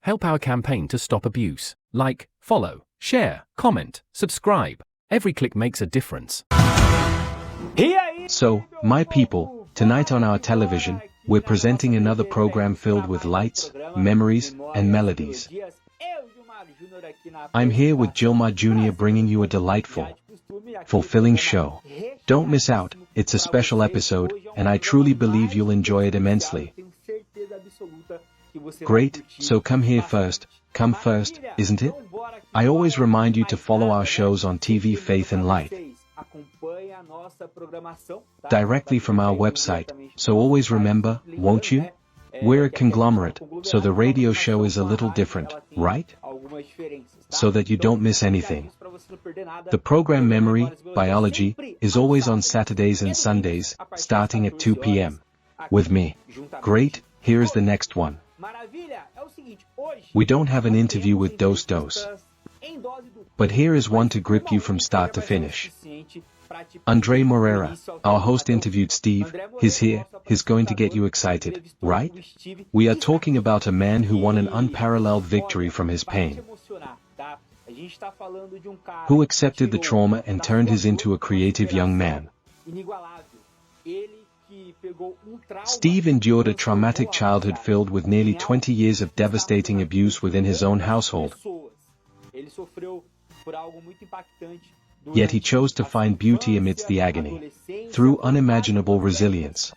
Help our campaign to stop abuse. Like, follow, share, comment, subscribe. Every click makes a difference. So, my people, tonight on our television, we're presenting another program filled with lights, memories, and melodies. I'm here with Gilmar Jr. bringing you a delightful, fulfilling show. Don't miss out, it's a special episode, and I truly believe you'll enjoy it immensely. Great, so come here first, come first, isn't it? I always remind you to follow our shows on TV Faith and Light, directly from our website, so always remember, won't you? We're a conglomerate, so the radio show is a little different, right? So that you don't miss anything. The program Memory, Biology, is always on Saturdays and Sundays, starting at 2 p.m. with me. Great, here's the next one. We don't have an interview with Dos Dos, but here is one to grip you from start to finish. Andre Moreira, our host, interviewed Steve. He's here, he's going to get you excited, right? We are talking about a man who won an unparalleled victory from his pain, who accepted the trauma and turned his into a creative young man. Steve endured a traumatic childhood filled with nearly 20 years of devastating abuse within his own household. Yet he chose to find beauty amidst the agony, through unimaginable resilience.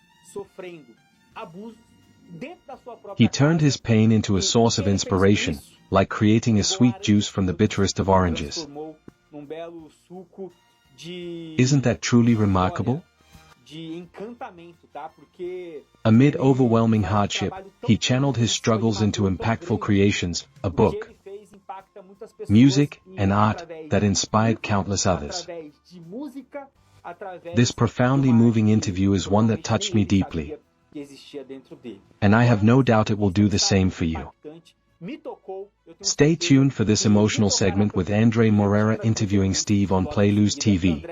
He turned his pain into a source of inspiration, like creating a sweet juice from the bitterest of oranges. Isn't that truly remarkable? Amid overwhelming hardship, he channeled his struggles into impactful creations, a book, music, and art that inspired countless others. This profoundly moving interview is one that touched me deeply, and I have no doubt it will do the same for you. Stay tuned for this emotional segment with Andre Moreira interviewing Steve on Playluz TV.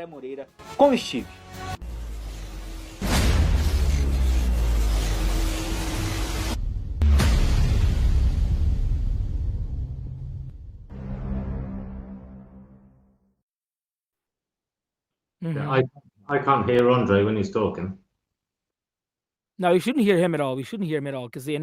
I can't hear Andre when he's talking. No, you shouldn't hear him at all. We shouldn't hear him at all because it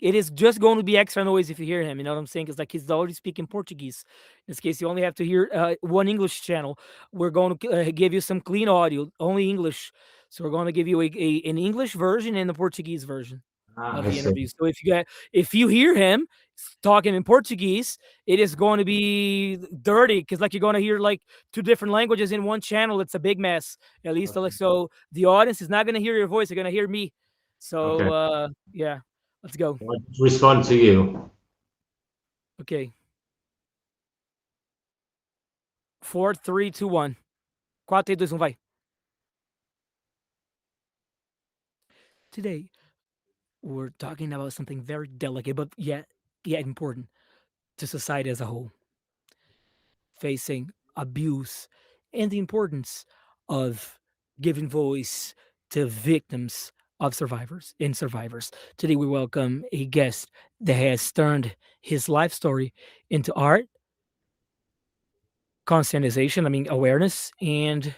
is just going to be extra noise if you hear him. You know what I'm saying? Because he's already speaking Portuguese. In this case, you only have to hear one English channel. We're going to give you some clean audio, only English. So we're going to give you an English version and the Portuguese version of the interview. So if you hear him talking in Portuguese, it is going to be dirty because you're going to hear two different languages in one channel. It's a big mess. At least so the audience is not going to hear your voice. They're going to hear me. So yeah, let's go. I'll respond to you. Okay. 4, 3, 2, 1. 4, 3, 2, 1, vai. Today, we're talking about something very delicate, but yet important to society as a whole. Facing abuse and the importance of giving voice to victims of survivors. Today, we welcome a guest that has turned his life story into art, conscientization, awareness, and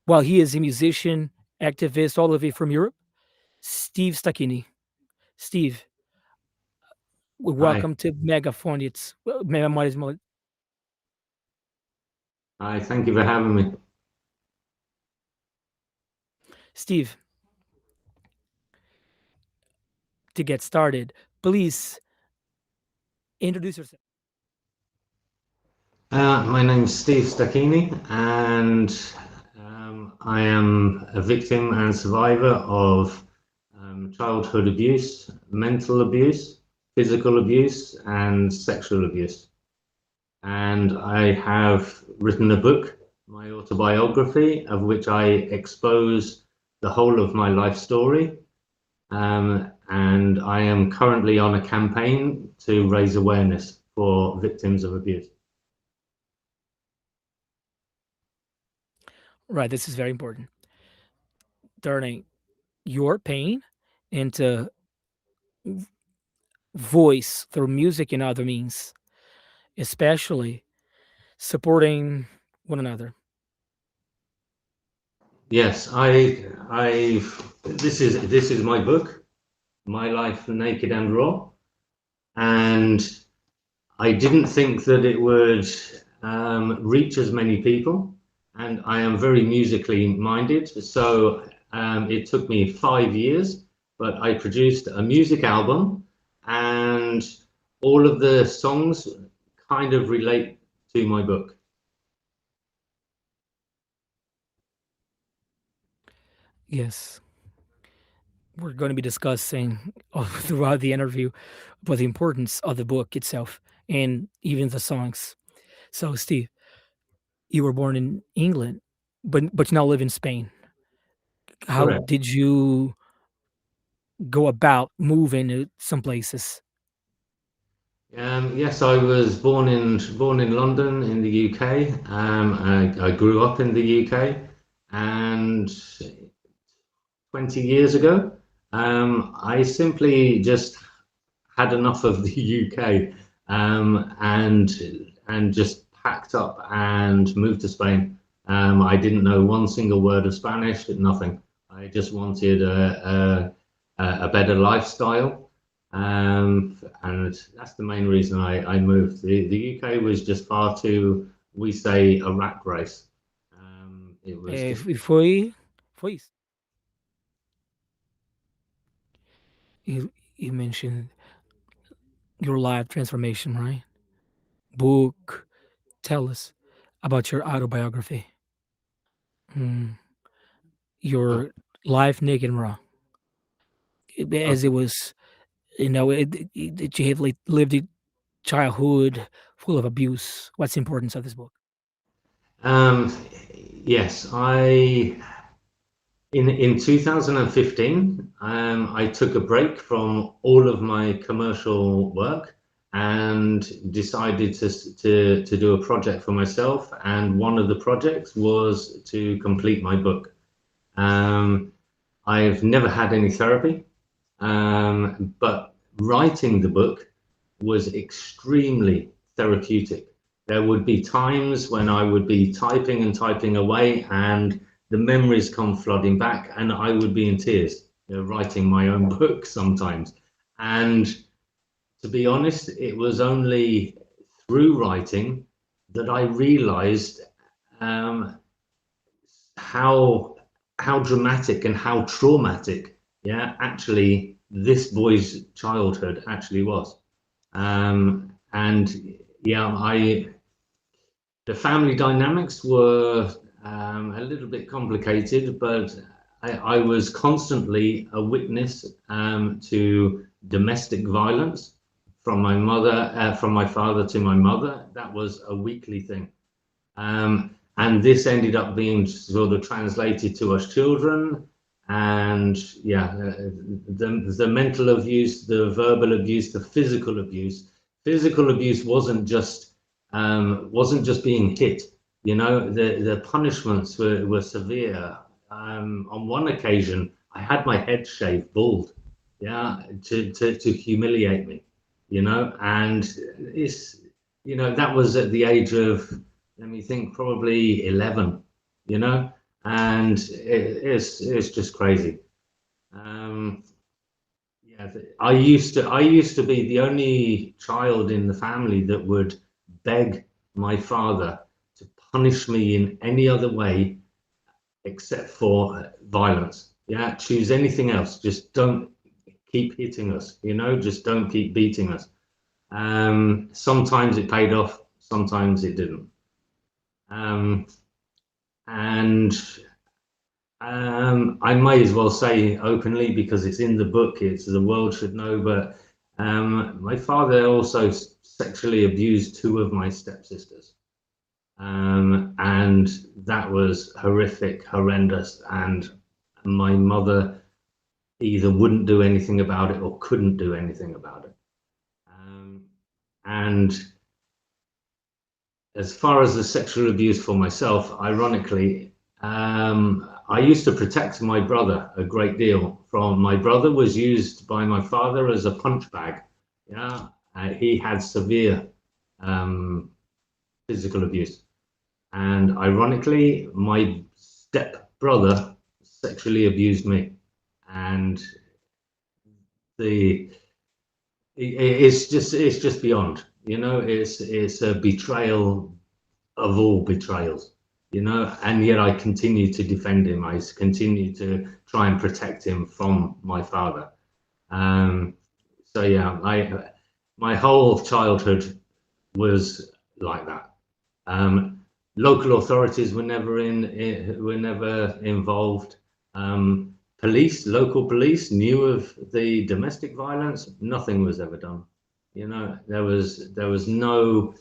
while he is a musician, activist, all the way from Europe, Steve Stachini. Steve, welcome to Megaphone. It's Hi, thank you for having me. Steve, to get started, please introduce yourself. My name's Steve Stachini, and I am a victim and survivor of childhood abuse, mental abuse, physical abuse, and sexual abuse. And I have written a book, my autobiography, of which I expose the whole of my life story. And I am currently on a campaign to raise awareness for victims of abuse. Right, this is very important. Turning your pain into voice through music and other means, especially supporting one another. Yes, this is my book, My Life Naked and Raw, and I didn't think that it would reach as many people, and I am very musically minded, so it took me 5 years, but I produced a music album, and all of the songs kind of relate to my book. Yes, we're going to be discussing throughout the interview about the importance of the book itself and even the songs. So, Steve, you were born in England, but you now live in Spain. How Correct. did you go about moving to some places? Yes, I was born in London in the UK. I grew up in the UK, and 20 years ago, I simply just had enough of the UK, and just packed up and moved to Spain. I didn't know one single word of Spanish, nothing. I just wanted a better lifestyle, and that's the main reason I moved. The UK was just far too, we say, a rat race. It was just Foi isso. You mentioned your life transformation, right? Book. Tell us about your autobiography. Mm, uh, your life naked and raw. uh, As it was, you have like lived a childhood full of abuse. What's the importance of this book? um, yes, in 2015, I took a break from all of my commercial work and decided to do a project for myself. And one of the projects was to complete my book. Um, I've never had any therapy, but writing the book was extremely therapeutic. There would be times when I would be typing and typing away, and the memories come flooding back, and I would be in tears, writing my own book sometimes. And to be honest, it was only through writing that I realized um, how dramatic and how traumatic, yeah, actually this boy's childhood actually was. And yeah, I the family dynamics were a little bit complicated, but I was constantly a witness to domestic violence from my mother, from my father to my mother. That was a weekly thing. And this ended up being sort of translated to us children. And yeah, the mental abuse, the verbal abuse, the physical abuse. Physical abuse wasn't just being hit. You know, the punishments were severe. On one occasion, I had my head shaved bald, yeah, to humiliate me, you know, and it's, that was at the age of, let me think, probably 11, you know, and it's just crazy. Um, yeah, I used to be the only child in the family that would beg my father to punish me in any other way except for violence. Yeah, choose anything else. Just don't keep hitting us. Just don't keep beating us. Sometimes it paid off. Sometimes it didn't. Um, and I may as well say openly because it's in the book. It's the world should know. But my father also sexually abused two of my stepsisters, and that was horrific, horrendous. And my mother either wouldn't do anything about it or couldn't do anything about it. And as far as the sexual abuse for myself, ironically, I used to protect my brother a great deal. From my brother was used by my father as a punch bag, Yeah, he had severe um, physical abuse, and ironically, my step brother sexually abused me, and the it's just beyond. You know, it's a betrayal of all betrayals. You know, and yet I continue to defend him. I continue to try and protect him from my father. Um, so yeah, my whole childhood was like that. Um, Local authorities were never involved. Local police knew of the domestic violence. Nothing was ever done. You know, there was no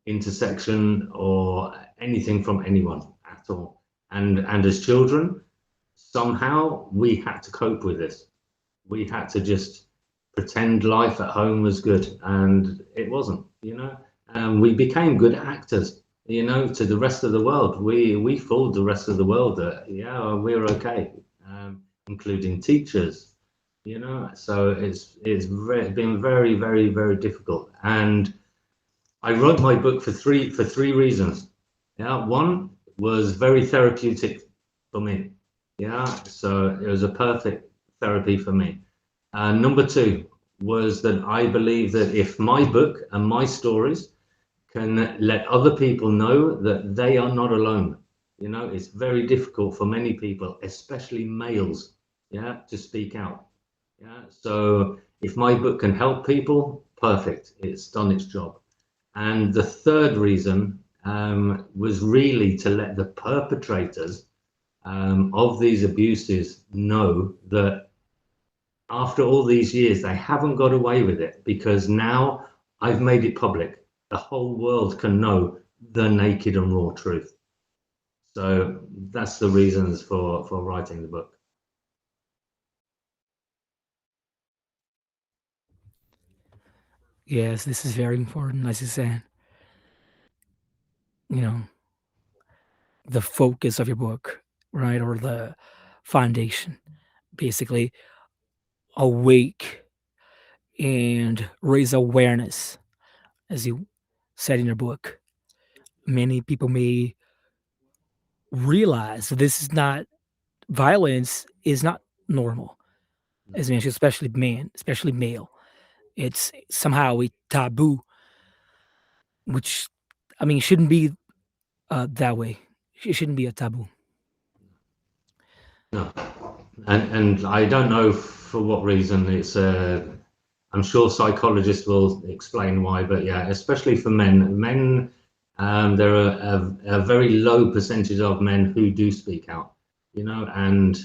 intersection or anything from anyone at all. And as children, somehow we had to cope with this. We had to just pretend life at home was good, and it wasn't. You know, we became good actors. You know, to the rest of the world, we fooled the rest of the world that yeah, we're okay, including teachers. You know, so been very, very, very difficult. And I wrote my book for three reasons. Yeah, one was very therapeutic for me. Yeah, so it was a perfect therapy for me. Number two was that I believe that if my book and my stories can let other people know that they are not alone. You know, it's very difficult for many people, especially males, yeah, to speak out. Yeah, so if my book can help people, perfect, it's done its job. And the third reason was really to let the perpetrators of these abuses know that after all these years, they haven't got away with it because now I've made it public. The whole world can know the naked and raw truth. So that's the reasons for writing the book. Yes, this is very important, as you said. You know, the focus of your book, right, or the foundation, basically awake and raise awareness, as you said in your book. Many people may realize that this is not violence is not normal, as mentioned, especially man, especially male. It's somehow a taboo, which I mean shouldn't be that way. It shouldn't be a taboo. No, and I don't know for what reason. It's I'm sure psychologists will explain why, but yeah, especially for men. Men, there are a very low percentage of men who do speak out. You know, and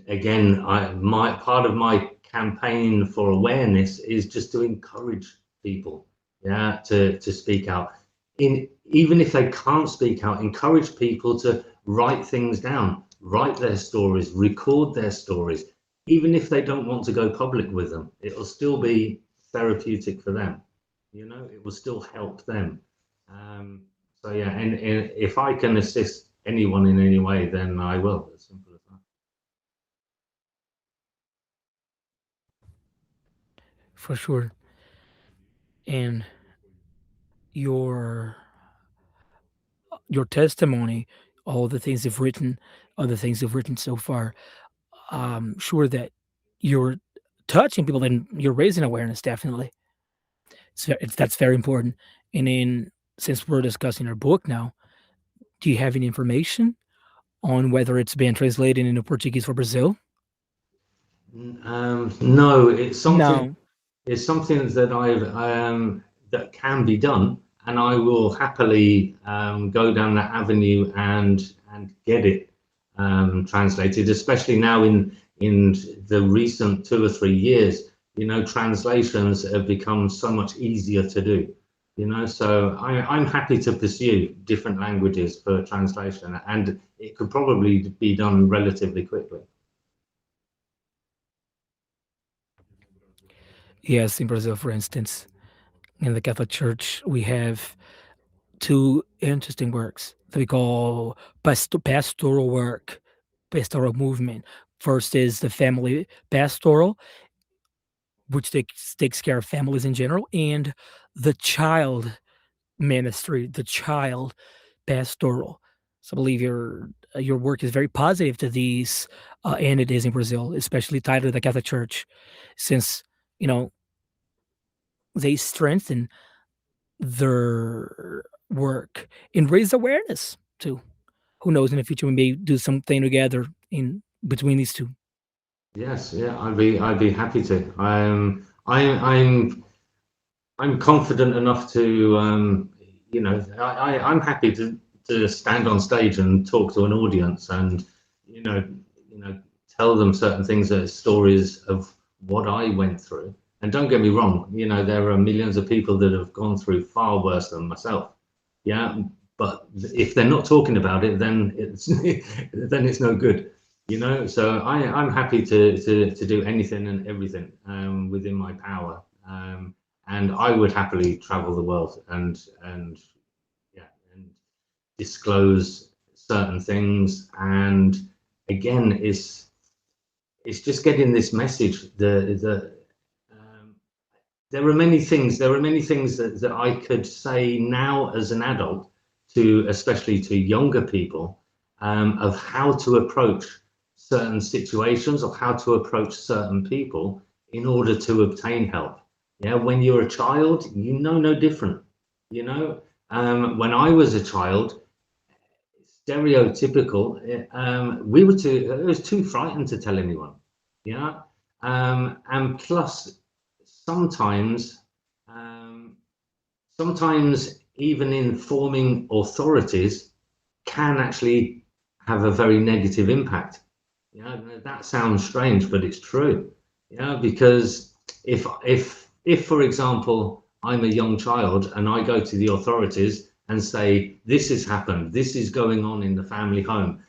again, my part of my campaign for awareness is just to encourage people, yeah, to speak out. In even if they can't speak out, encourage people to write things down, write their stories, record their stories, even if they don't want to go public with them. It'll still be therapeutic for them. You know, it will still help them. Um, so yeah, and if I can assist anyone in any way, then I will. As simple as that. For sure. And your your testimony, all the things you've written, all the things you've written so far, sure that you're touching people and you're raising awareness. Definitely, that's very important. And then, since we're discussing our book now, do you have any information on whether it's been translated into Portuguese for Brazil? No, No. it's something that I've that can be done, and I will happily go down that avenue and get it translated. Especially now in the recent 2 or 3 years, you know, translations have become so much easier to do. You know, so I'm happy to pursue different languages for translation, and it could probably be done relatively quickly. Yes, in Brazil, for instance, in the Catholic Church, we have two interesting works that we call pastoral work, pastoral movement. First is the family pastoral, which takes care of families in general, and the child ministry, the child pastoral. So I believe your work is very positive to these entities in Brazil, especially tied to the Catholic Church, since you know they strengthen their work and raise awareness too. Who knows, in the future we may do something together in between these two. Yes, yeah, I'd be happy to. I'm confident enough to, I'm happy to stand on stage and talk to an audience and, you know, tell them certain things, stories of what I went through. And don't get me wrong, there are millions of people that have gone through far worse than myself. Yeah, but if they're not talking about it, then it's no good. So I'm happy to do anything and everything within my power. And I would happily travel the world and disclose certain things. And again, it's just getting this message. There are many things. There are many things that I could say now as an adult to, especially to younger people, of how to approach certain situations or how to approach certain people in order to obtain help. Yeah, when you're a child, no different. When I was a child, stereotypical, I was too frightened to tell anyone. Yeah, and plus sometimes, even informing authorities can actually have a very negative impact. That sounds strange, but it's true. Because if for example I'm a young child and I go to the authorities and say this has happened, this is going on in the family home,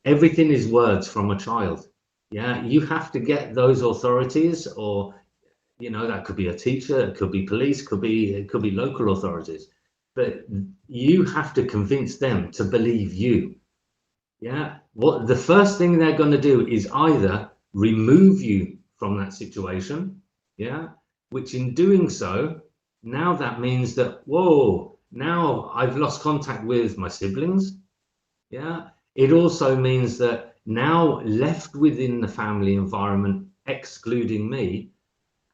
everything is words from a child. You have to get those authorities, or that could be a teacher, it could be police, it could be local authorities, but you have to convince them to believe you. What the first thing they're going to do is either remove you from that situation, which in doing so, now that means that, whoa, now I've lost contact with my siblings. It also means that now left within the family environment, excluding me,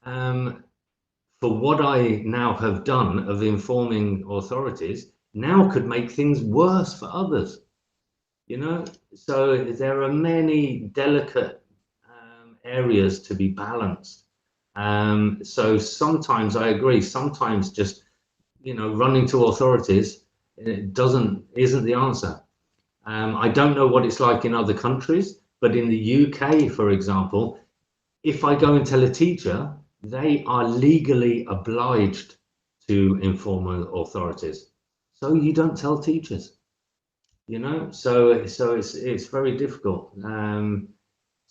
for what I now have done of informing authorities, now could make things worse for others. So there are many delicate areas to be balanced. So sometimes I agree, sometimes just running to authorities isn't the answer. I don't know what it's like in other countries, but in the UK, for example, if I go and tell a teacher, they are legally obliged to inform authorities. So you don't tell teachers. So it's very difficult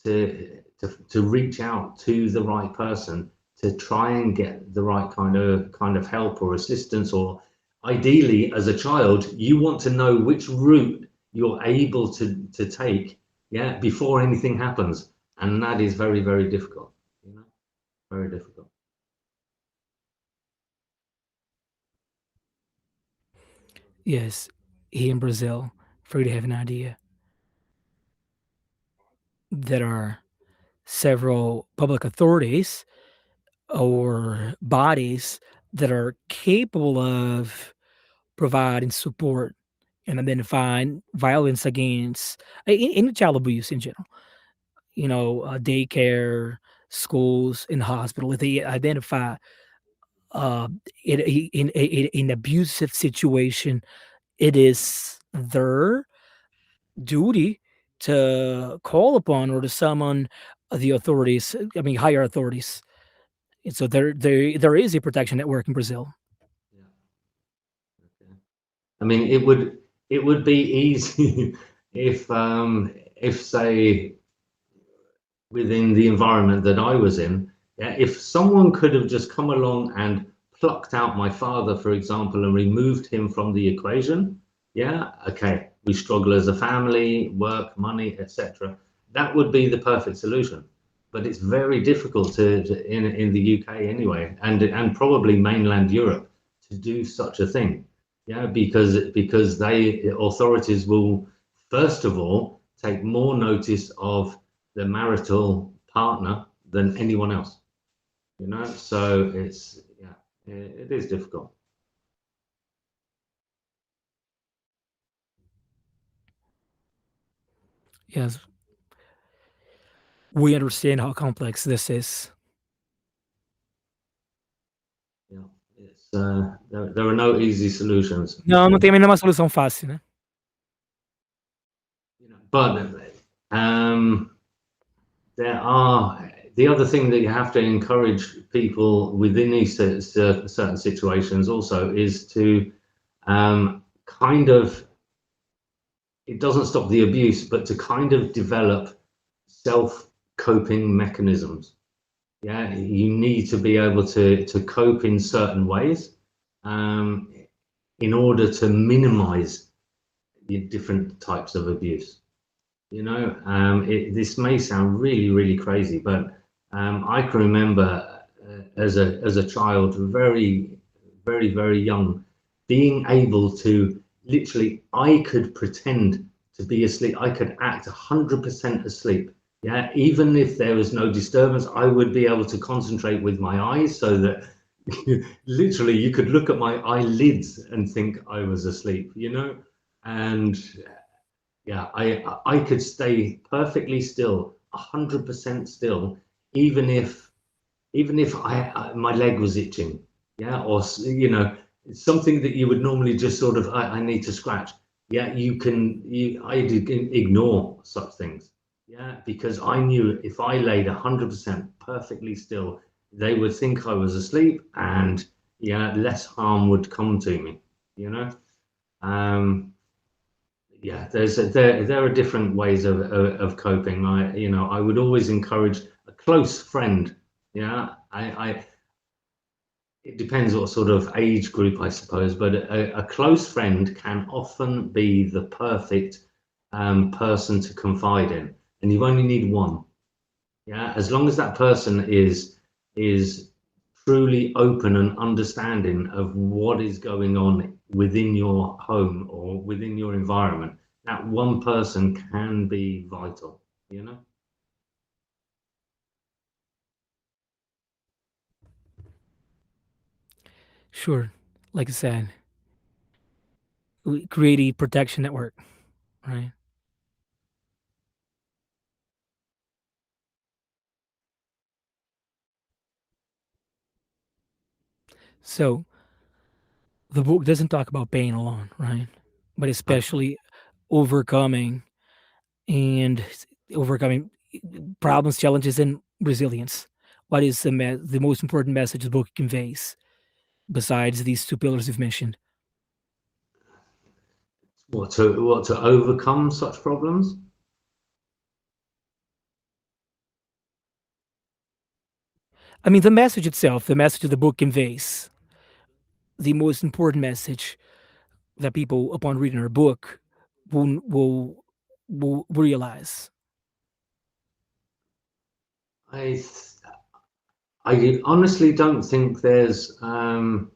to reach out to the right person to try and get the right kind of help or assistance, or ideally as a child you want to know which route you're able to take before anything happens, and that is very, very difficult. Very difficult. Yes, here in Brazil, for you to have an idea, there are several public authorities or bodies that are capable of providing support and identifying violence against in child abuse in general. Daycare, schools, and hospital. If they identify uh, in an abusive situation, it is their duty to call upon or to summon the authorities. I mean, higher authorities. And so there is a protection network in Brazil. Yeah. Okay. I mean, it would be easy if say within the environment that I was in, if someone could have just come along and plucked out my father, for example, and removed him from the equation, okay, we struggle as a family, work, money, etc. That would be the perfect solution. but it's very difficult in the UK anyway, and probably mainland Europe, to do such a thing. Yeah, because authorities will first of all take more notice of the marital partner than anyone else. You know, so it's, yeah, it is difficult. Yes, we understand how complex this is. Yeah, it's there are no easy solutions. Não, não tem nenhuma solução fácil, né? You know, but there are, the other thing that you have to encourage people within these certain situations also is to kind of, it doesn't stop the abuse, but to kind of develop self-coping mechanisms. Yeah, you need to be able to cope in certain ways in order to minimize the different types of abuse. You know, this may sound really, really crazy, but I can remember as a child, very, very young, being able to literally, I could pretend to be asleep. I could act 100% asleep. Yeah, even if there was no disturbance, I would be able to concentrate with my eyes so that literally you could look at my eyelids and think I was asleep, you know? And yeah, I could stay perfectly still, 100% still, even if my leg was itching, yeah, or you know, something that you would normally just sort of, I need to scratch. Yeah, I did ignore such things. Yeah, because I knew if I laid 100% perfectly still, they would think I was asleep, and yeah, less harm would come to me. You know. Yeah, there are different ways of coping. I would always encourage a close friend. Yeah, it depends what sort of age group, I suppose, but a close friend can often be the perfect person to confide in, and you only need one. Yeah, as long as that person is truly open and understanding of what is going on within your home or within your environment, that one person can be vital, you know? Sure. Like I said, we create a protection network, right? So the book doesn't talk about pain alone, right? But especially overcoming and overcoming problems, challenges, and resilience. What is the most important message the book conveys besides these two pillars you've mentioned? What to overcome such problems? I mean, the message itself, the message the book conveys, the most important message that people, upon reading our book, will will will realize. I I honestly don't think there's not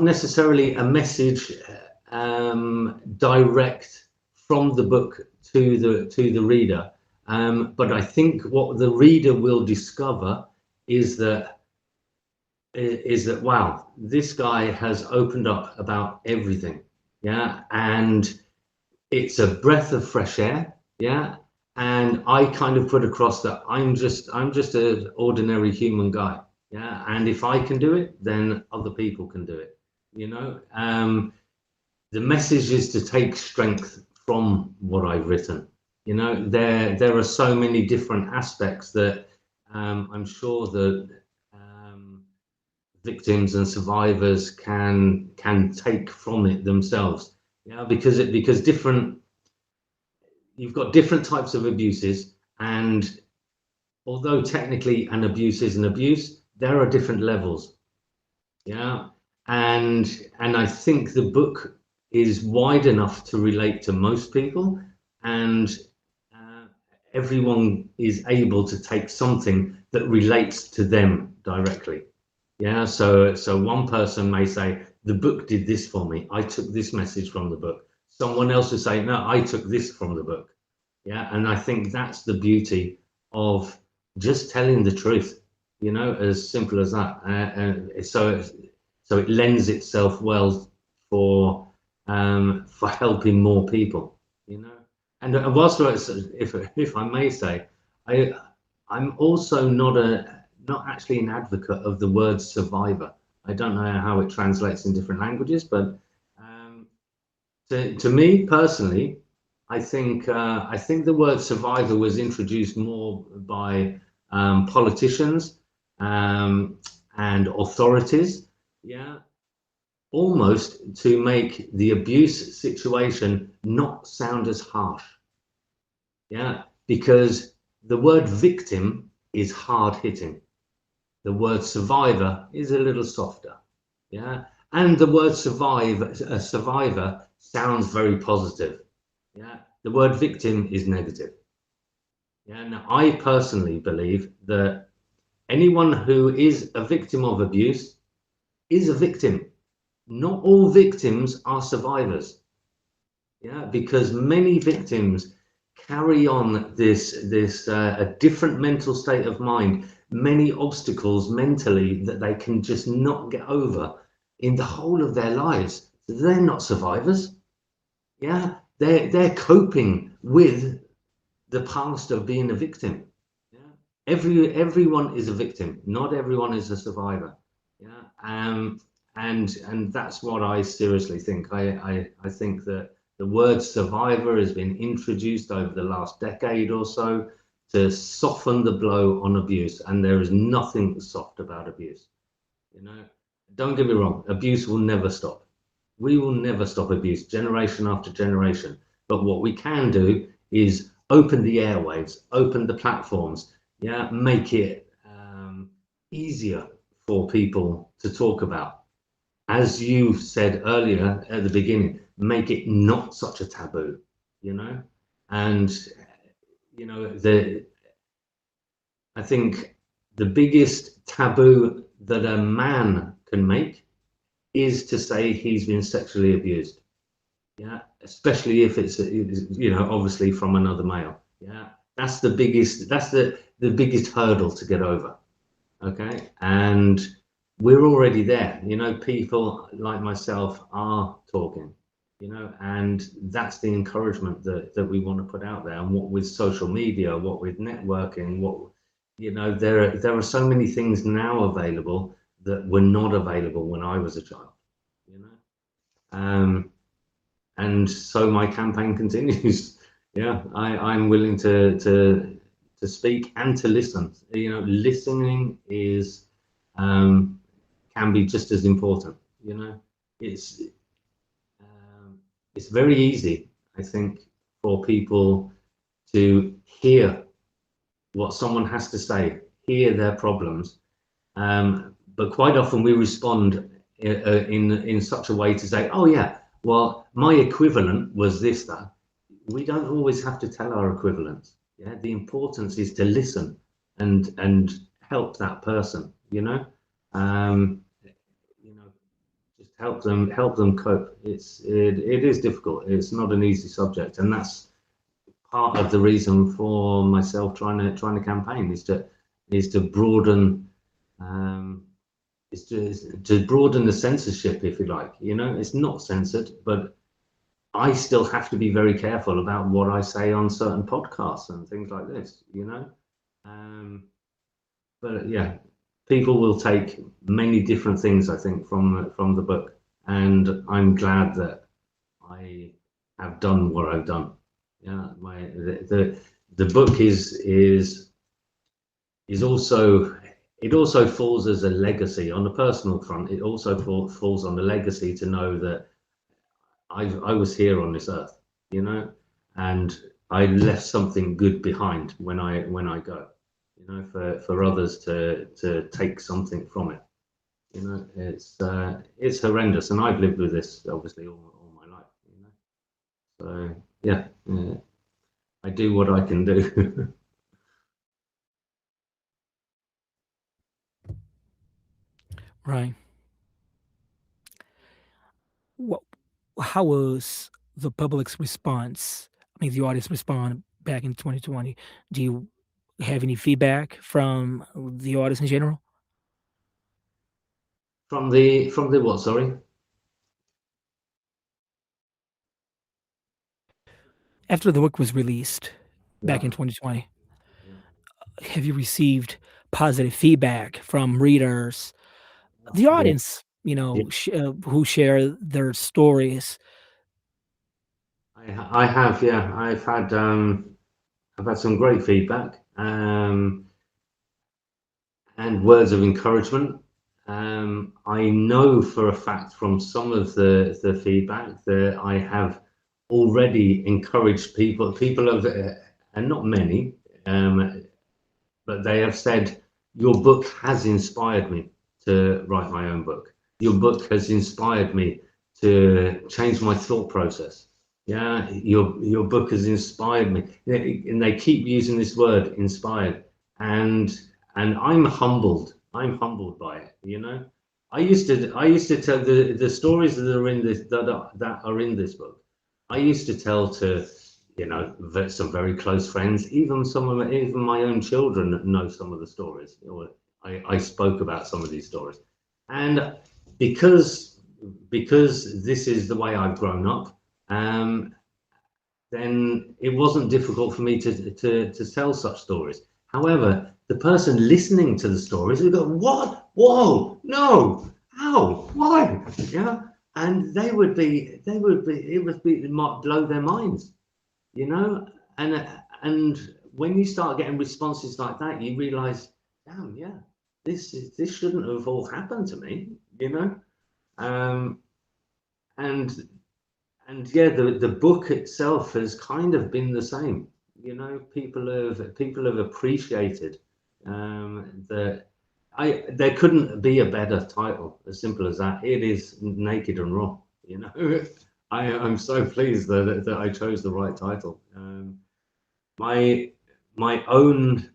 necessarily a message direct from the book to the reader, but I think what the reader will discover is that wow, this guy has opened up about everything, yeah, and it's a breath of fresh air, yeah. And I kind of put across that I'm just an ordinary human guy, yeah. And if I can do it, then other people can do it, you know. The message is to take strength from what I've written. You know, there are so many different aspects that I'm sure that victims and survivors can take from it themselves. Yeah, because different, you've got different types of abuses, and although technically an abuse is an abuse, there are different levels. Yeah, and I think the book is wide enough to relate to most people, and everyone is able to take something that relates to them directly. Yeah, so one person may say, the book did this for me. I took this message from the book. Someone else will say, no, I took this from the book. Yeah, and I think that's the beauty of just telling the truth, you know, as simple as that. And so it lends itself well for helping more people, you know. And whilst if I may say, I'm also not actually an advocate of the word survivor. I don't know how it translates in different languages, but to me personally, I think the word survivor was introduced more by politicians and authorities, yeah, almost to make the abuse situation not sound as harsh, yeah, because the word victim is hard hitting. The word survivor is a little softer, yeah, and the word survivor sounds very positive, yeah. The word victim is negative, yeah. Now, I personally believe that anyone who is a victim of abuse is a victim. Not all victims are survivors, yeah, because many victims carry on a different mental state of mind, many obstacles mentally that they can just not get over in the whole of their lives. They're not survivors, yeah. They're coping with the past of being a victim, yeah. Everyone is a victim, not everyone is a survivor, yeah. And that's what I seriously think. I think that the word survivor has been introduced over the last decade or so to soften the blow on abuse, and there is nothing soft about abuse, you know. Don't get me wrong, abuse will never stop. We will never stop abuse, generation after generation. But what we can do is open the airwaves, open the platforms, yeah, make it easier for people to talk about. As you said earlier at the beginning, make it not such a taboo, you know. And you know, I think the biggest taboo that a man can make is to say he's been sexually abused, yeah, especially if it's you know, obviously from another male, yeah. That's the biggest, that's the biggest hurdle to get over, okay. And we're already there, you know. People like myself are talking, you know, and that's the encouragement that we want to put out there. And what with social media, what with networking, what, you know, there are so many things now available that were not available when I was a child, you know. And so my campaign continues. Yeah, I'm willing to speak and to listen. You know, listening is can be just as important. You know, it's it's very easy, I think, for people to hear what someone has to say, hear their problems, but quite often we respond in such a way to say, "Oh yeah, well, my equivalent was this, that." We don't always have to tell our equivalents. Yeah, the importance is to listen and help that person. You know, just help them cope. It is difficult. It's not an easy subject, and that's part of the reason for myself trying to campaign is to broaden is to broaden the censorship, if you like. You know, it's not censored, but I still have to be very careful about what I say on certain podcasts and things like this, you know. But yeah, people will take many different things, I think, from the book, and I'm glad that I have done what I've done. Yeah, the book is also, it also falls as a legacy on the personal front. It also falls on the legacy to know that I was here on this earth, you know, and I left something good behind when I go, you know, for others to take something from it. You know, it's horrendous, and I've lived with this obviously all my life, you know. So yeah, I do what I can do. Right. What? How was the public's response? I mean, the audience respond back in 2020. Do you have any feedback from the audience in general? From the what? Sorry. After the book was released back Yeah. in 2020, Yeah. have you received positive feedback from readers, the Yeah. audience, Yeah. who share their stories? I have. Yeah. I've had some great feedback. And words of encouragement. I know for a fact from some of the feedback that I have already encouraged people of, and not many, but they have said, your book has inspired me to write my own book. Your book has inspired me to change my thought process. Yeah, your book has inspired me, and they keep using this word, inspired, and I'm humbled. I'm humbled by it. You know, I used to tell the stories that are in this that are in this book. I used to tell to, some very close friends, even my own children know some of the stories. Or I spoke about some of these stories, and because this is the way I've grown up, then it wasn't difficult for me to tell such stories. However, the person listening to the stories would go, "What? Whoa! No! How? Why?" Yeah, and it might blow their minds, you know. And when you start getting responses like that, you realize, damn, yeah, this shouldn't have all happened to me, you know. Um, and yeah, the book itself has kind of been the same. You know, people have appreciated that. There couldn't be a better title, as simple as that. It is naked and raw. You know, I'm so pleased that I chose the right title. My my own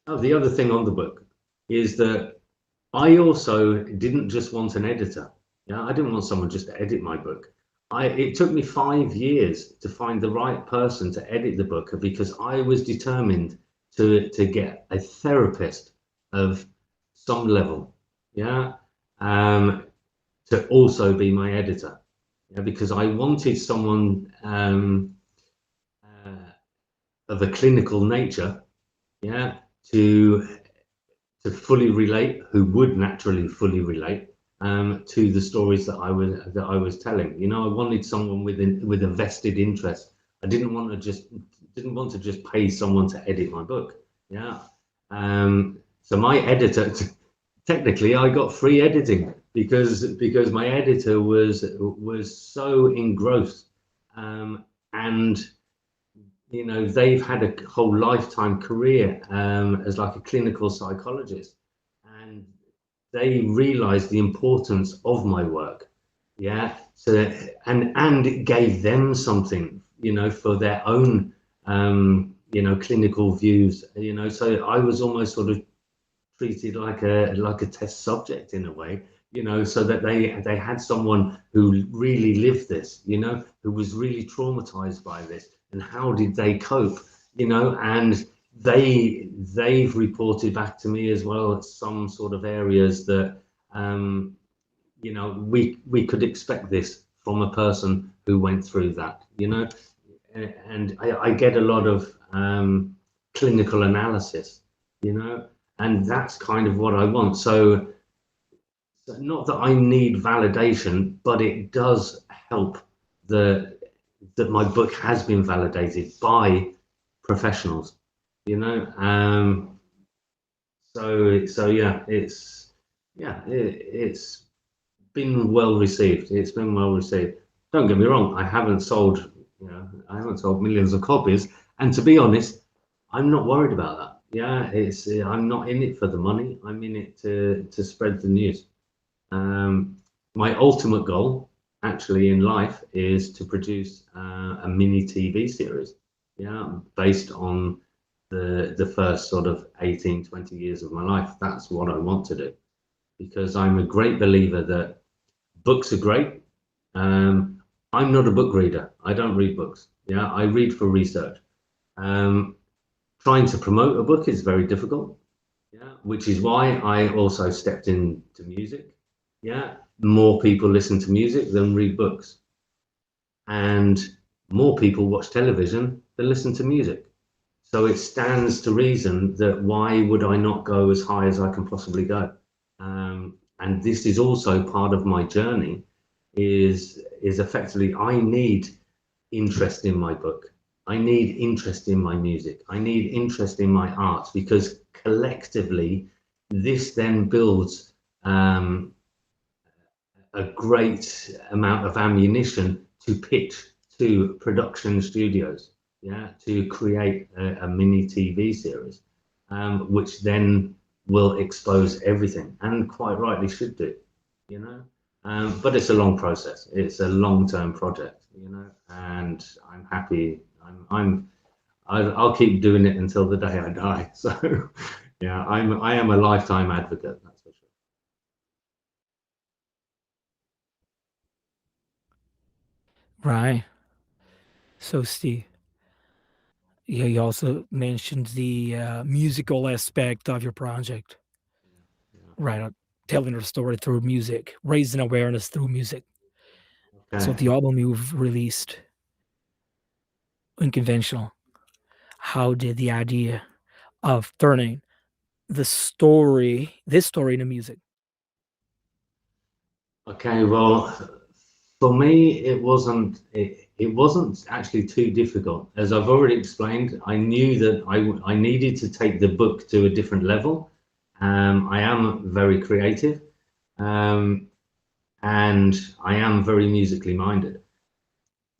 the other thing on the book is that I also didn't just want an editor. Yeah, I didn't want someone just to edit my book. It took me 5 years to find the right person to edit the book because I was determined to get a therapist of some level. Yeah, to also be my editor. Yeah, because I wanted someone of a clinical nature. Yeah, to fully relate, who would naturally fully relate to the stories that I was telling. You know, I wanted someone with a vested interest. I didn't want to just pay someone to edit my book. Yeah. So my editor, technically, I got free editing because my editor was so engrossed, and they've had a whole lifetime career as like a clinical psychologist, and they realized the importance of my work. Yeah. So and it gave them something, for their own clinical views. So I was almost sort of treated like a test subject in a way, so that they had someone who really lived this, who was really traumatized by this, and how did they cope, and they've reported back to me as well some sort of areas that we could expect this from a person who went through that, and I get a lot of clinical analysis, and that's kind of what I want. So not that I need validation, but it does help that my book has been validated by professionals, you know. So yeah, it's been well received. It's been well received. Don't get me wrong, I haven't sold millions of copies, and to be honest, I'm not worried about that. Yeah, I'm not in it for the money. I'm in it to spread the news. My ultimate goal actually in life is to produce a mini TV series, based on the first sort of 18, 20 years of my life. That's what I want to do, because I'm a great believer that books are great. I'm not a book reader. I don't read books. I read for research. Trying to promote a book is very difficult, which is why I also stepped into music. More people listen to music than read books, and more people watch television than listen to music. So it stands to reason that why would I not go as high as I can possibly go? And this is also part of my journey. Is effectively I need interest in my book. I need interest in my music. I need interest in my art, because collectively this then builds a great amount of ammunition to pitch to production studios, to create a mini TV series, which then will expose everything, and quite rightly should do, but it's a long process. It's a long-term project, and I'm happy. I'll keep doing it until the day I die. So, I am a lifetime advocate. That's for sure. Right. So, Steve, you also mentioned the musical aspect of your project, right? Telling a story through music, raising awareness through music. So, Okay. the album you've released, Unconventional, how did the idea of turning this story into music? Okay. Well, for me, it wasn't actually too difficult. As I've already explained, I knew that I needed to take the book to a different level. I am very creative, um, and I am very musically minded.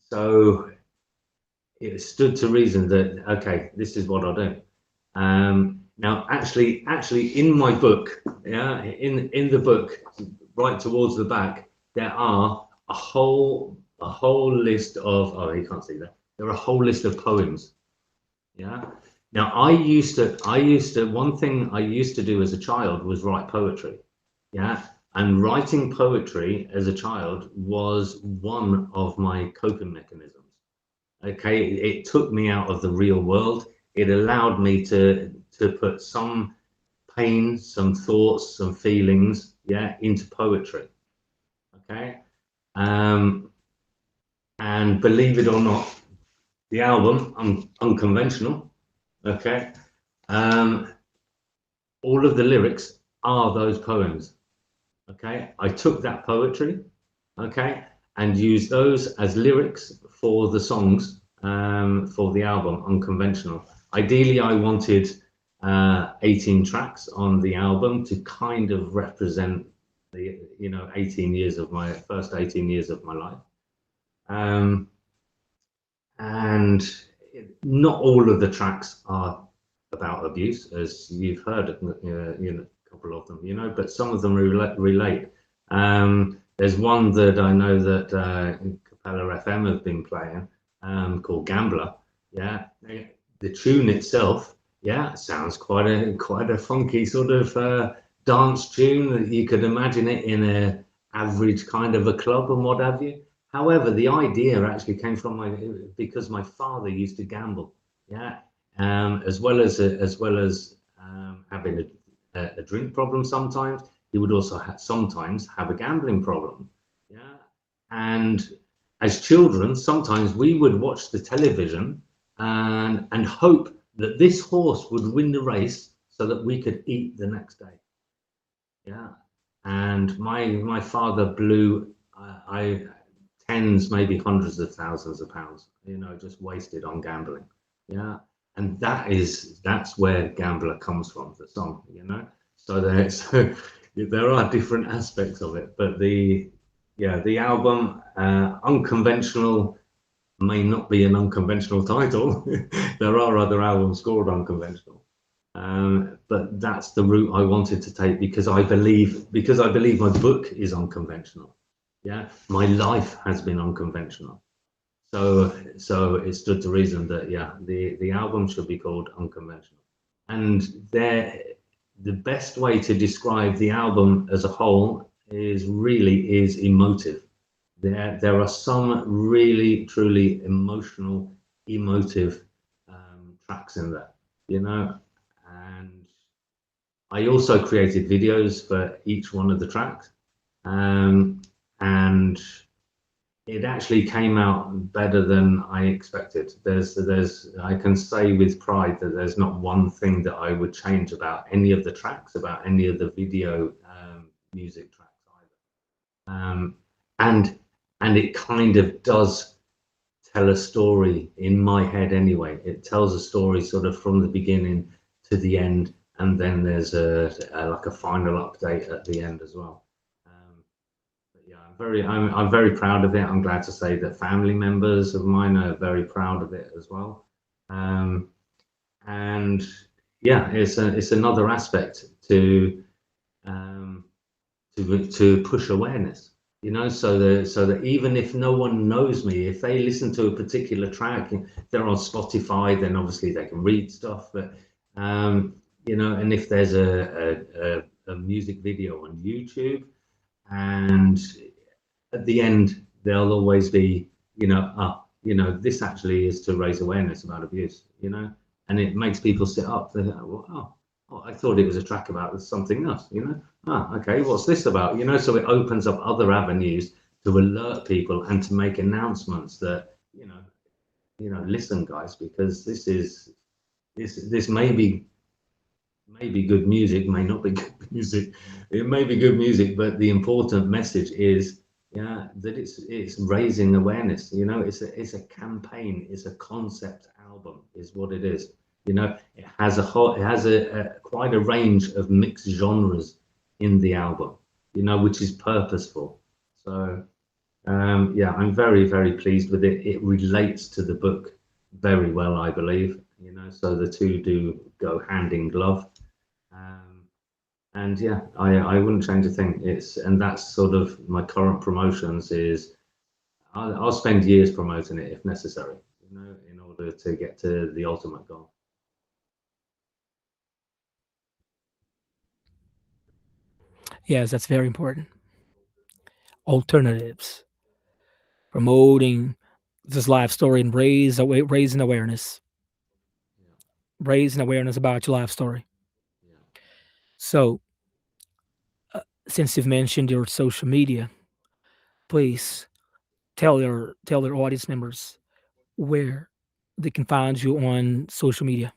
So it stood to reason that, okay, this is what I'll do. Now, actually, in my book, in the book, right towards the back, there are a whole list of. Oh, you can't see that. There are a whole list of poems. Yeah. Now, one thing I used to do as a child was write poetry. Yeah. And writing poetry as a child was one of my coping mechanisms. Okay, it took me out of the real world. It allowed me to put some pain, some thoughts, some feelings, into poetry. Okay, um, and believe it or not, the album Unconventional. Okay, um, all of the lyrics are those poems. Okay, I took that poetry, okay, and used those as lyrics for the songs, for the album Unconventional. Ideally, I wanted 18 tracks on the album to kind of represent the 18 years of my first 18 years of my life, um, and not all of the tracks are about abuse, as you've heard, a couple of them, but some of them relate. There's one that I know that Capella FM have been playing, called Gambler. Yeah, the tune itself, sounds quite a funky sort of dance tune that you could imagine it in a average kind of a club and what have you. However, the idea actually came from because my father used to gamble. Yeah, as well as having a drink problem sometimes. He would also sometimes have a gambling problem. Yeah, and as children, sometimes we would watch the television and hope that this horse would win the race so that we could eat the next day. Yeah, and my father blew I tens, maybe hundreds of thousands of pounds, just wasted on gambling. Yeah, and that's where Gambler comes from, the song. So there are different aspects of it, but the album Unconventional may not be an unconventional title. There are other albums called Unconventional, but that's the route I wanted to take, because I believe my book is unconventional. Yeah, my life has been unconventional. So it stood to reason that yeah, the album should be called Unconventional. And the best way to describe the album as a whole is emotive. There are some really truly emotive tracks in there, you know. And I also created videos for each one of the tracks, and it actually came out better than I expected. I can say with pride that there's not one thing that I would change about any of the tracks, about any of the video music tracks either. And it kind of does tell a story in my head anyway. It tells a story sort of from the beginning to the end, and then there's a like a final update at the end as well. Yeah, I'm very proud of it. I'm glad to say that family members of mine are very proud of it as well. Um, and yeah, it's another aspect um, to push awareness. You know, so that even if no one knows me, if they listen to a particular track, they're on Spotify, then obviously they can read stuff. But you know, and if there's a music video on YouTube, and at the end there'll always be, you know, this actually is to raise awareness about abuse, you know, and it makes people sit up. They go, well, oh, I thought it was a track about something else, you know. Okay, what's this about, you know? So it opens up other avenues to alert people and to make announcements that, listen, guys, because this may be good music, may not be good music. It may be good music, but the important message is, yeah, that it's raising awareness. You know, it's a campaign, it's a concept album, is what it is. You know, it has a quite a range of mixed genres in the album. You know, which is purposeful. So yeah, I'm very very pleased with it. It relates to the book very well, I believe. You know, so the two do go hand in glove. Um, and yeah, I wouldn't change a thing. And that's sort of my current promotions is I'll spend years promoting it if necessary, you know, in order to get to the ultimate goal. Yes, that's very important. Alternatives, promoting this life story and raising awareness, Yeah, about your life story. yeah. So, since you've mentioned your social media, please tell your audience members where they can find you on social media.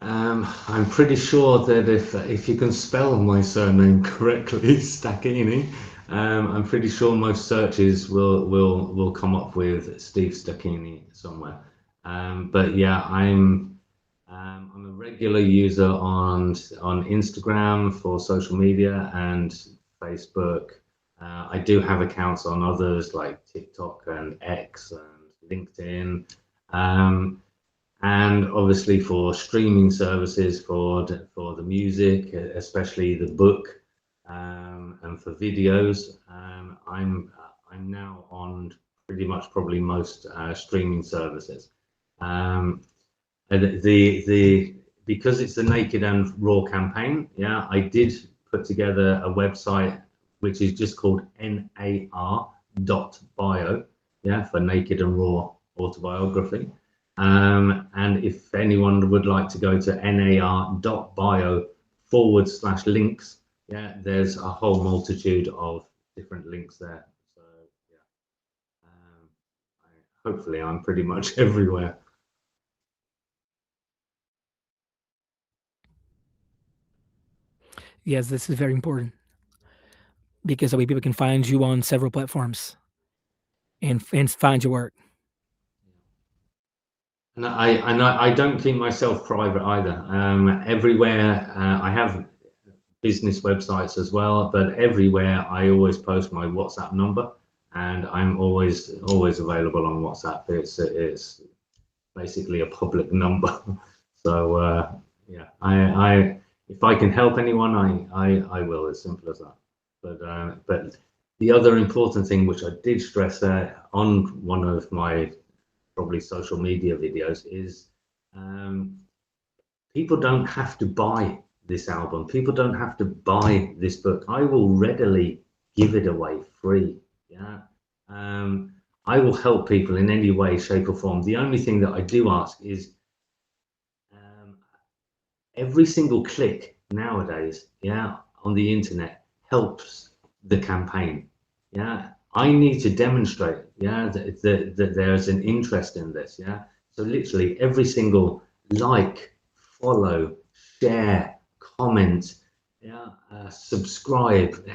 I'm pretty sure that if you can spell my surname correctly, Stachini, I'm pretty sure most searches will come up with Steve Stachini somewhere. But yeah, I'm a regular user on Instagram for social media and Facebook. I do have accounts on others like TikTok and X and LinkedIn. Um, and obviously for streaming services for the music, especially the book, and for videos, I'm now on pretty much probably most streaming services. Um, and the because it's the Naked and Raw campaign, yeah, I did put together a website which is just called nar.bio, yeah, for Naked and Raw autobiography. And if anyone would like to go to nar.bio/links, yeah, there's a whole multitude of different links there. So yeah, hopefully I'm pretty much everywhere. Yes, this is very important because that way people can find you on several platforms and find your work. And I don't keep myself private either. Everywhere I have business websites as well, but everywhere I always post my WhatsApp number, and I'm always available on WhatsApp. It's basically a public number. So yeah, I if I can help anyone, I will. As simple as that. But the other important thing, which I did stress there on one of my probably social media videos, is um, people don't have to buy this album. People don't have to buy this book. I will readily give it away free. Yeah. Um, I will help people in any way, shape, or form. The only thing that I do ask is um, every single click nowadays, yeah, on the internet helps the campaign. Yeah, I need to demonstrate, yeah, that there's an interest in this. Yeah, so literally every single like, follow, share, comment, yeah, subscribe,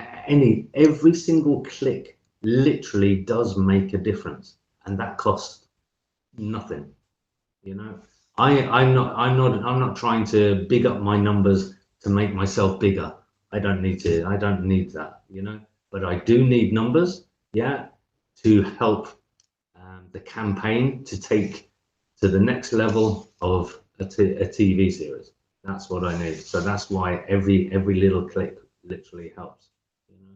every single click literally does make a difference, and that costs nothing. You know, I'm not trying to big up my numbers to make myself bigger. I don't need that, but I do need numbers, yeah, to help the campaign to take to the next level of a TV series. That's what I need. So that's why every little click literally helps, you know.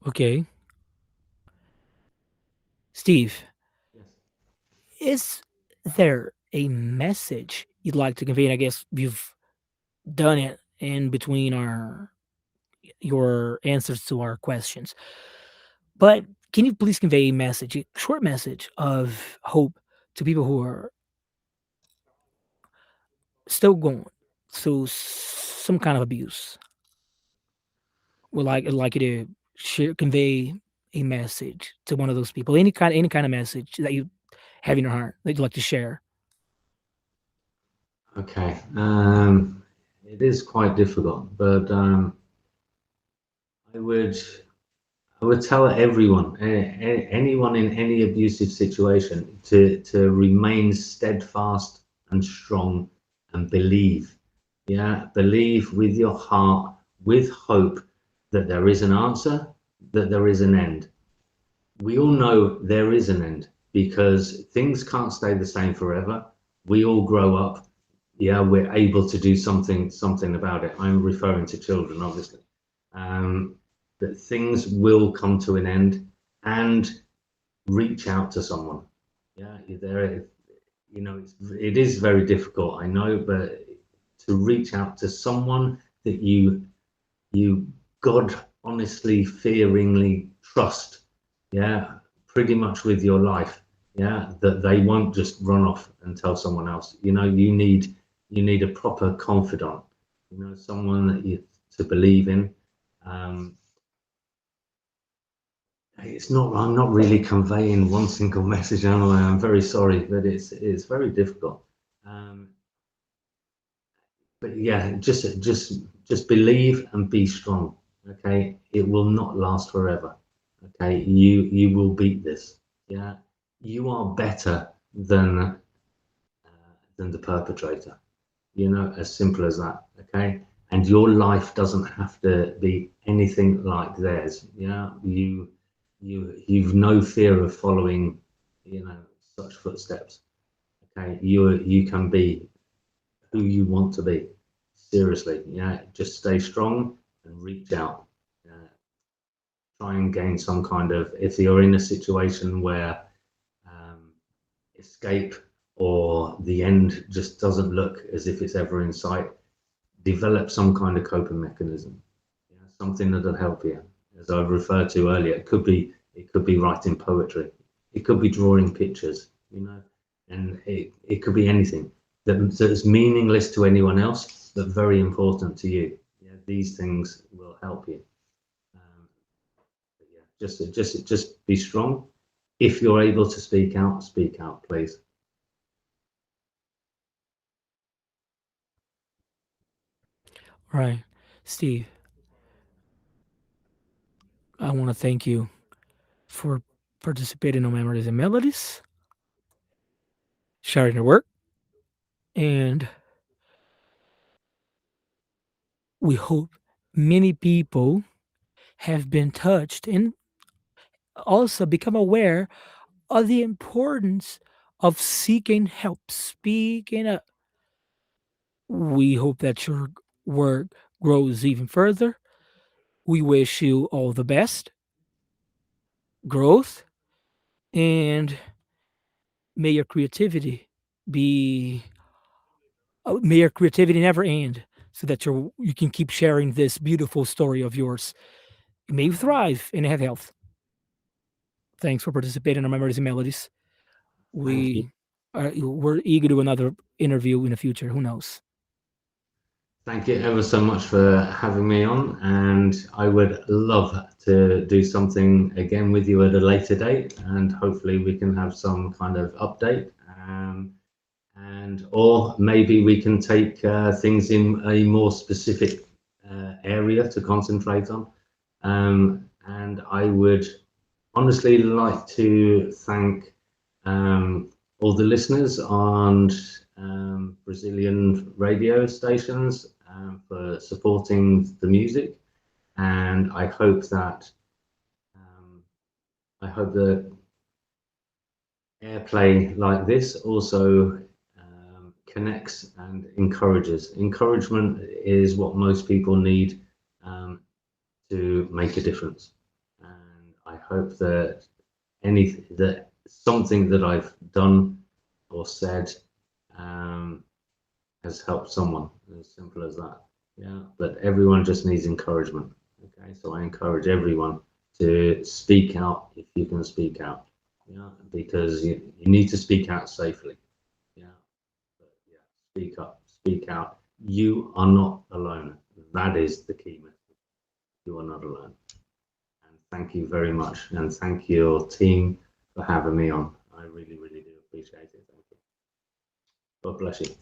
Okay, Steve, Yes. is there a message you'd like to convey? And I guess you've done it in between our your answers to our questions. But can you please convey a message, a short message of hope to people who are still going through some kind of abuse? Would like you to share, convey a message to one of those people. Any kind of message that you have in your heart that you'd like to share. Okay. It is quite difficult, but I would I would tell everyone, anyone in any abusive situation, to remain steadfast and strong and believe. Yeah, believe with your heart, with hope that there is an answer, that there is an end. We all know there is an end because things can't stay the same forever. We all grow up. Yeah, we're able to do something about it. I'm referring to children, obviously. Um, that things will come to an end, and reach out to someone. Yeah, there. It is very difficult. I know, but to reach out to someone that you God honestly, fearingly trust, yeah, pretty much with your life, yeah, that they won't just run off and tell someone else. You need a proper confidant, someone that you to believe in. Um, it's not. I'm not really conveying one single message, am I? I'm very sorry, but it's very difficult. Um, but yeah, just believe and be strong. Okay, it will not last forever. Okay, you will beat this. Yeah, you are better than the perpetrator. As simple as that. Okay, and your life doesn't have to be anything like theirs. Yeah, you've no fear of following, such footsteps. Okay, you can be who you want to be. Seriously, yeah, just stay strong and reach out. Try and gain some kind of, if you're in a situation where um, escape or the end just doesn't look as if it's ever in sight, develop some kind of coping mechanism. Something that'll help you. As I referred to earlier, it could be writing poetry, it could be drawing pictures, and it could be anything that's meaningless to anyone else, but very important to you. Yeah, these things will help you. But yeah, just be strong. If you're able to speak out, please. Right, Steve. I want to thank you for participating on Memories and Melodies, sharing your work, and we hope many people have been touched and also become aware the importance of seeking help, speaking up. We hope that your work grows even further. We wish you all the best, growth, and may your creativity be may your creativity never end, so that you can keep sharing this beautiful story of yours. May you thrive and have health. Thanks for participating in our Memories and Melodies. Thank you. We're eager to another interview in the future. Who knows? Thank you ever so much for having me on, and I would love to do something again with you at a later date, and hopefully we can have some kind of update, and or maybe we can take things in a more specific area to concentrate on. And I would honestly like to thank all the listeners on Brazilian radio stations for supporting the music, and I hope that airplay like this also connects and encourages. Encouragement is what most people need to make a difference, and I hope that something that I've done or said has helped someone. As simple as that. Yeah, but everyone just needs encouragement. Okay, so I encourage everyone to speak out if you can speak out. Yeah, because you need to speak out safely. Yeah, but yeah, speak up, speak out. You are not alone. That is the key message. You are not alone. And thank you very much, and thank your team for having me on. I really, really do appreciate it. Thank you. God bless you.